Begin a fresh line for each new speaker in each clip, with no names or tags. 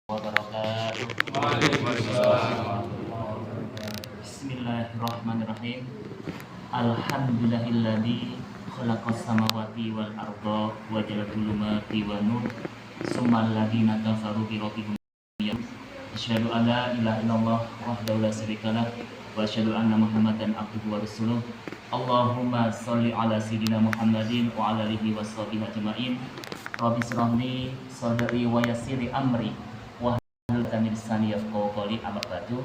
Wabarakatuh. Bismillahirrahmanirrahim. Alhamdulillahilladzi khalaqas samawati wal arda wa ja'ala dhulumati wan nur summal ladzina kafaru bi rabbihim asyhadu an la ilaha illallah wahdahu la syarikalah wa asyhadu anna muhammadan abduhu wa rasuluh. Allahumma shalli ala sayyidina Muhammadin wa ala alihi washabihi ajmain. Rabbi shrah li sadri wa yassir li amri kami disani yafqahu qouli amma ba'du.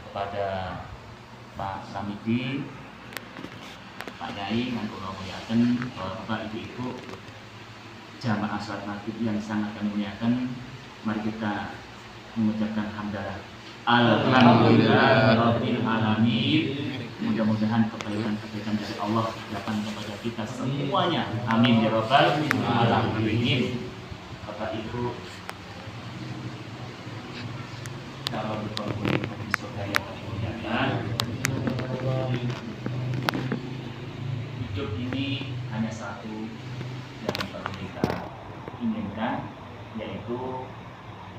Kepada Pak Samidi, Pak Yai, dan kula muliaken, Bapak Ibu-ibu jamaah salat maghrib yang sangat kami muliakan, mari kita mengucapkan hamdalah alhamdulillah rabbil alamin. Mudah-mudahan kebaikan-kebaikan dari Allah datang kepada kita semuanya, amin ya rabbal alamin. Bapak Ibu, kalau berkumpul di surga yang dimuliakan, hidup ini hanya satu yang perlu kita inginkan, yaitu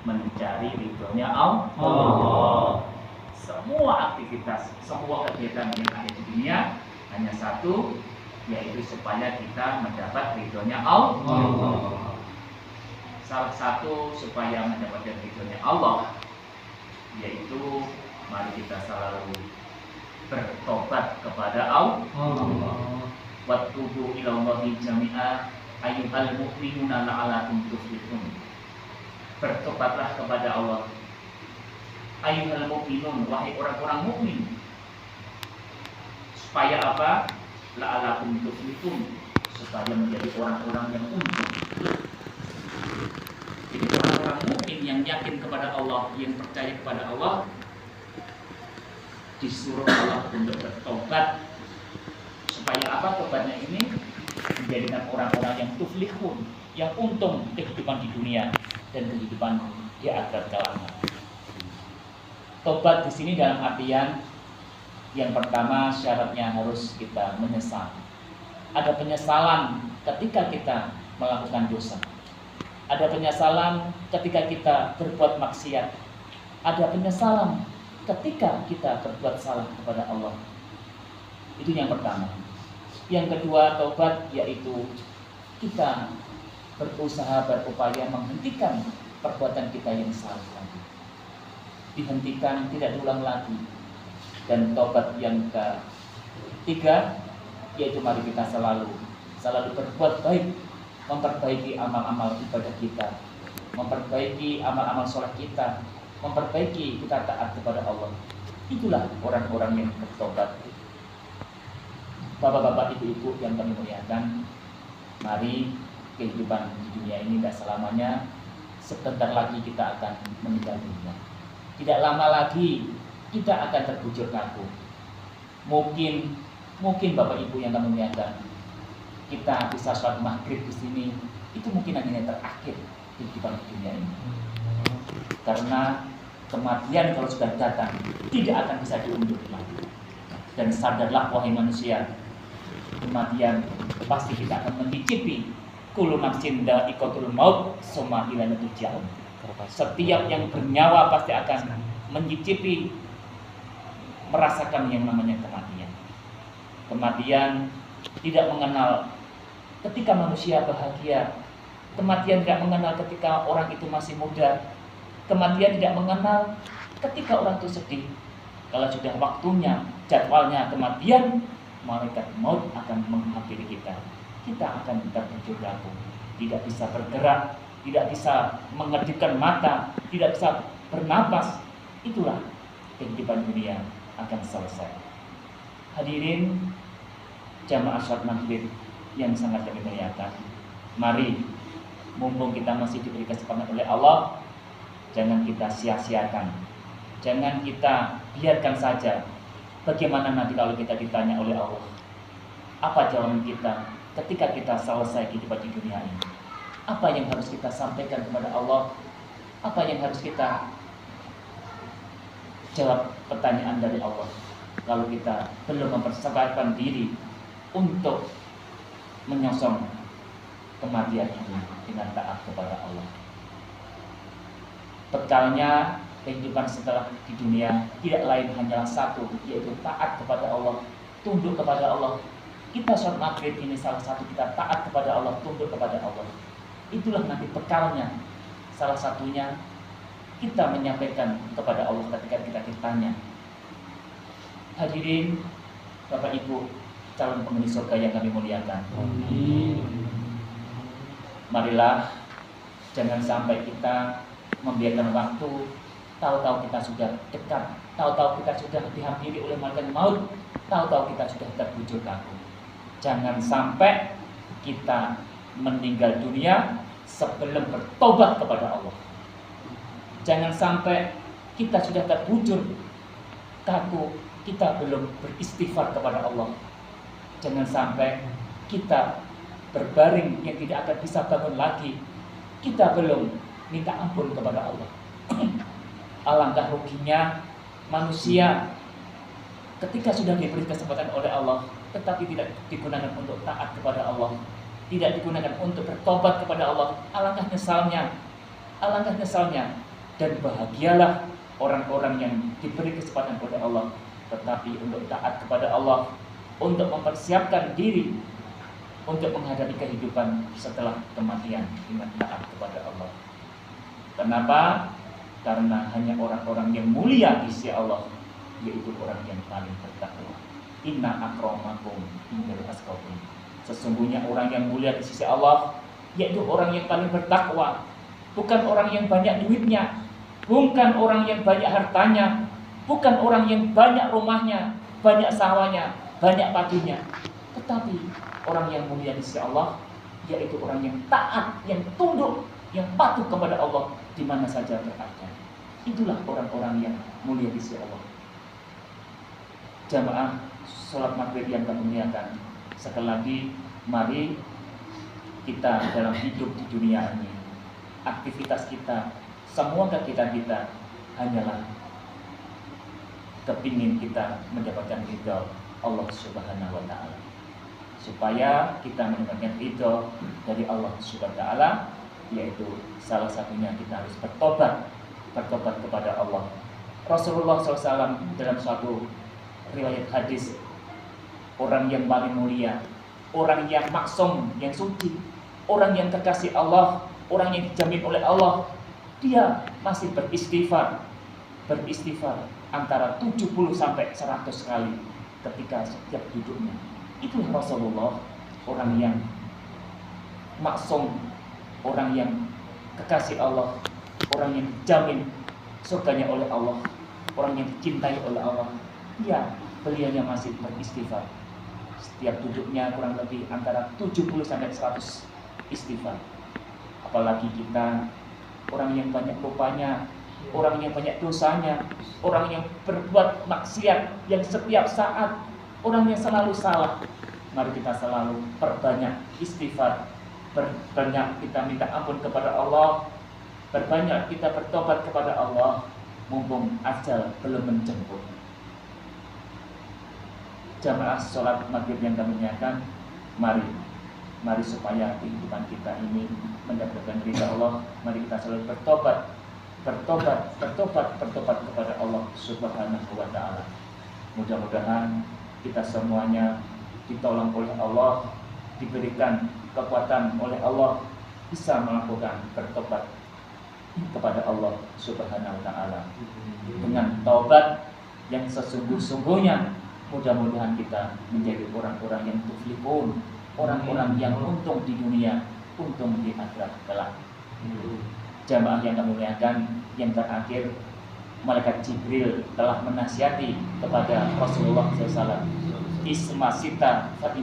mencari ridhonya Allah. Semua aktivitas, semua kegiatan yang ada di dunia hanya satu, yaitu supaya kita mendapat ridhonya Allah. Salah satu supaya mendapatkan ridhonya Allah, yaitu mari kita selalu bertobat kepada Allah. Watubu ilallahi jami'a ayyuhal mu'minuna la'alakum tuflihun. Bertobatlah kepada Allah, ayyuhal mu'minun, wahai orang-orang mukmin. Supaya apa? La'alakum tuflihun, supaya menjadi orang-orang yang untung. Jadi orang-orang mukmin yang yakin kepada Allah, yang percaya kepada Allah, disuruh Allah untuk bertobat. Supaya apa tobatnya ini? Menjadikan orang-orang yang tuflihun, yang untung kehidupan di dunia dan kehidupan di akhirat kelak. Tobat di sini dalam artian yang pertama, syaratnya harus kita menyesal. Ada penyesalan ketika kita melakukan dosa. Ada penyesalan ketika kita berbuat maksiat. Ada penyesalan ketika kita berbuat salah kepada Allah. Itu yang pertama. Yang kedua, tobat yaitu kita berusaha, berupaya menghentikan perbuatan kita yang salah tadi. Dihentikan, tidak diulang lagi. Dan tobat yang ketiga yaitu mari kita selalu berbuat baik, memperbaiki amal-amal ibadah kita, memperbaiki amal-amal sholat kita, memperbaiki kita taat kepada Allah. Itulah orang-orang yang bertobat. Bapak-bapak, ibu-ibu yang kami muliakan, mari kehidupan di dunia ini tidak selamanya. Sebentar lagi kita akan meninggal dunia. Tidak lama lagi kita akan terbujur kaku. Mungkin Bapak Ibu yang kami muliakan, kita bisa sholat maghrib di sini, itu mungkin hanya terakhir kehidupan dunia ini. Karena kematian kalau sudah datang tidak akan bisa diundur lagi. Dan sadarlah wahai manusia, kematian pasti kita akan mencicipi. Kullu nafsin dha'iqatul maut tsumma ilaina turja'un. Setiap yang bernyawa pasti akan mencicipi, merasakan yang namanya kematian. Kematian tidak mengenal ketika manusia bahagia. Kematian tidak mengenal ketika orang itu masih muda. Kematian tidak mengenal ketika orang itu sedih. Kalau sudah waktunya, jadwalnya kematian, malaikat maut akan menghampiri kita. Kita akan terbujur kaku, tidak bisa bergerak, tidak bisa mengedipkan mata, tidak bisa bernapas. Itulah kehidupan dunia akan selesai. Hadirin jamaah salat maghrib yang sangat kami muliakan, mari mumpung kita masih diberi kesempatan oleh Allah, jangan kita sia-siakan, jangan kita biarkan saja. Bagaimana nanti kalau kita ditanya oleh Allah, apa jawaban kita ketika kita selesai kehidupan di dunia ini? Apa yang harus kita sampaikan kepada Allah? Apa yang harus kita jawab pertanyaan dari Allah kalau kita belum mempersiapkan diri untuk menyongsong kematian ini dengan taat kepada Allah? bekalnya kehidupan setelah di dunia tidak lain hanyalah satu, yaitu taat kepada Allah, tunduk kepada Allah. Kita sholat maghrib ini salah satu kita taat kepada Allah, tunduk kepada Allah. Itulah nanti bekalnya. Salah satunya kita menyampaikan kepada Allah ketika kita ditanya. Hadirin Bapak Ibu calon penghuni surga yang kami muliakan. Marilah jangan sampai kita membiarkan waktu, tahu-tahu kita sudah dekat, tahu-tahu kita sudah dihampiri oleh malaikat maut, tahu-tahu kita sudah terbujur kaku. Jangan sampai kita meninggal dunia sebelum bertobat kepada Allah. Jangan sampai kita sudah terbujur kaku, kita belum beristighfar kepada Allah. Jangan sampai kita berbaring yang tidak akan bisa bangun lagi, kita belum minta ampun kepada Allah. Alangkah ruginya manusia ketika sudah diberi kesempatan oleh Allah, tetapi tidak digunakan untuk taat kepada Allah, tidak digunakan untuk bertobat kepada Allah. Alangkah nyesalnya, alangkah nyesalnya. Dan bahagialah orang-orang yang diberi kesempatan oleh Allah, tetapi untuk taat kepada Allah, untuk mempersiapkan diri untuk menghadapi kehidupan setelah kematian dengan taat kepada Allah. Kenapa? Karena hanya orang-orang yang mulia di sisi Allah, yaitu orang yang paling bertakwa. Inna akramakum indal atqakum. Sesungguhnya orang yang mulia di sisi Allah yaitu orang yang paling bertakwa. Bukan orang yang banyak duitnya, bukan orang yang banyak hartanya, bukan orang yang banyak rumahnya, banyak sawahnya, banyak padinya, tetapi orang yang mulia di sisi Allah yaitu orang yang taat, yang tunduk, yang patuh kepada Allah di mana saja berada. Itulah orang-orang yang mulia di sisi Allah. Jamaah sholat maghrib yang kami muliakan, sekali lagi mari kita dalam hidup di dunia ini, aktivitas kita, semua kegiatan kita hanyalah kepingin kita mendapatkan ridha Allah Subhanahu wa Ta'ala. Supaya kita mendapatkan ridha dari Allah Subhanahu wa Ta'ala, yaitu salah satunya kita harus bertobat kepada Allah. Rasulullah SAW dalam suatu riwayat hadis, orang yang paling mulia, orang yang maksum, yang suci, orang yang kekasih Allah, orang yang dijamin oleh Allah, dia masih beristighfar antara 70 sampai 100 kali ketika setiap duduknya. Itulah Rasulullah, orang yang maksum, orang yang kekasih Allah, orang yang dijamin surganya oleh Allah, orang yang dicintai oleh Allah. Ya, beliaunya masih beristighfar. Setiap duduknya kurang lebih antara 70 sampai 100 istighfar. Apalagi kita, orang yang banyak lupanya, orang yang banyak dosanya, orang yang berbuat maksiat, yang setiap saat, orang yang selalu salah. Mari kita selalu perbanyak istighfar, perbanyak kita minta ampun kepada Allah, perbanyak kita bertobat kepada Allah, mumpung ajal belum menjemput. Jamaah sholat maghrib yang kami muliakan, mari supaya kehidupan kita ini mendapatkan ridha Allah. Mari kita selalu bertobat kepada Allah Subhanahu wa Ta'ala. Mudah-mudahan kita semuanya ditolong oleh Allah, diberikan kekuatan oleh Allah, bisa melakukan bertobat kepada Allah Subhanahu wa Ta'ala dengan taubat yang sesungguh-sungguhnya. Mudah-mudahan kita menjadi orang-orang yang tuflihun, orang-orang yang untung di dunia, untung di akhirat kelak. Jamaah yang kami muliakan, yang terakhir, malaikat Jibril telah menasihati kepada Rasulullah SAW, Isma sita fa